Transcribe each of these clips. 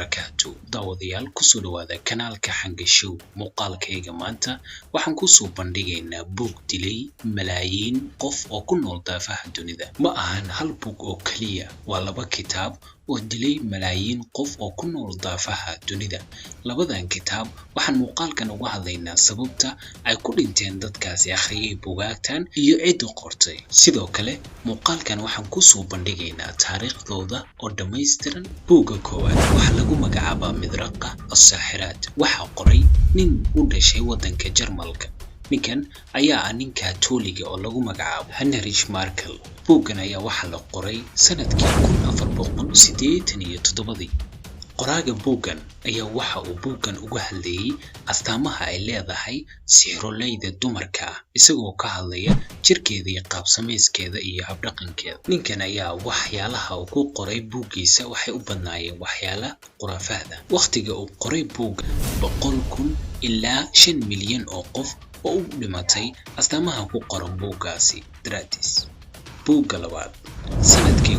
wabarakaatu daawadayaal kusoo dhawaada kanaalka Xangashow muuqaalkayga maanta waxaan ku soo bandhigaynaa buug dilay malaayiin qof oo ku nool daafaha dunida ma ahan hal buug oo kaliya waa laba kitaab oo dilay malaayiin qof oo ku nool daafaha dunida labadan kitaab waxaan muuqaalkan uga hadlaynaa sababta ay ku dhinteen dadkaasi akhriyay buugaagtan iyo cid qortay sidoo kale muuqaalkan waxaan ku soo bandhigaynaa taariikhdooda oo dhameystiran buugga koowaad waxa lagu magacaabaa Midraqa as-Saaxiraat waxa qoray nin u dhashay wadanka Jarmalka ninkan ayaa nin Kaatooliga oo lagu magacaabo Heinrich Markel buuggan ayaa waxa la qoray sanadkii 1487 qoraaga buuggan ayaa waxa uu buuggan uga hadlayay astaamaha ay leedahay sixiroleyda dumarka isagoo ka hadlaya jirkeeda iyo qaab sameyskeeda iyo habdhaqankeeda ninkan ayaa waxyaalaha uu ku qoray buuggiisa waxay u badnaayeen waxyaala quraafada waqtiga uu qoray buug 100,000 ilaa 5 milyan oo qof oo u dhimatay astaamaha ku qoran buuggaasi daraadis buugga labaad sanadkii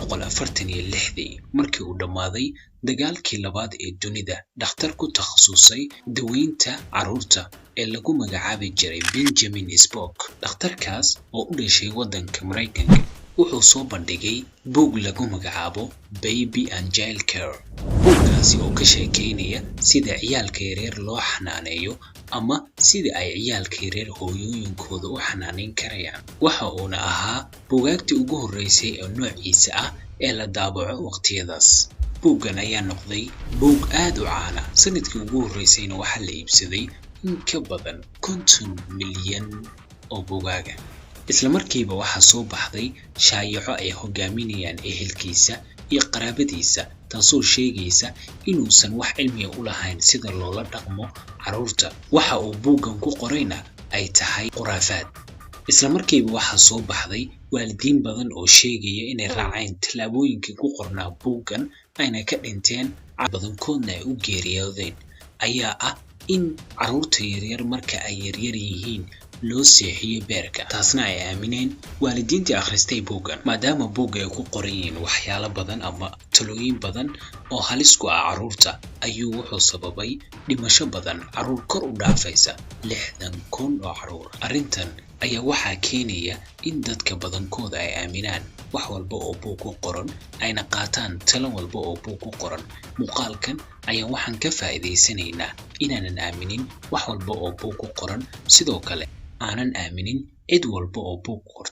1946 markii uu dhamaaday dagaalkii labaad ee dunida dhakhtar ku takhasusay daweynta carruurta ee lagu magacaabi jiray Benjamin Spock dhakhtarkaas oo u dhashay wadanka Mareykanka wuxuu soo bandhigay buug lagu magacaabo Baby and Child Care buuggaasi oo ka sheekeynaya sida ciyaalka yaryar loo xanaaneeyo ama sida ay ciyaalka yaryar hooyooyinkooda u xanaaneyn karayaan waxa uuna ahaa buugaagtii ugu horeysay ee noociisa ah ee la daabaco waqtiyadaas buuggan ayaa noqday buug aad u caan ah sanadkii ugu horeysayna waxa la iibsaday in ka badan 50 milyan oo buugaaga isla markiiba waxa soo baxday shaayaco ay hogaaminayaan ehelkiisa iyo qaraabadiisa taasoo sheegaysa inuusan wax cilmi u lahayn sida loola dhaqmo carruurta waxa uu buuggan ku qorayna ay tahay quraafaad isla markiiba waxa soo baxday waalidiin badan oo sheegaya inay raaceen talaabooyinkii ku qornaa buuggan ayna ka dhinteen badankoodna ay u geeriyoodeen ayaa ah in carruurta yaryar marka ay yaryar yihiin loo seexiyo beerka taasna ay aamineen waalidiintii akhristay buuggan maadaama buugga ay ku qoran yihiin waxyaalo badan ama talooyin badan oo halis ku ah carruurta ayuu wuxuu sababay dhimasho badan carruur kor u dhaafaysa 60,000 oo carruur arrintan ayaa waxaa keenaya in dadka badankooda ay aaminaan wax walba oo buug ku qoran ayna qaataan talo walba oo buug ku qoran muuqaalkan ayaa waxaan ka faa'iideysanaynaa inaanan aaminin wax walba oo buug ku qoran sidoo kale aanan aaminin cid walba oo buug qortay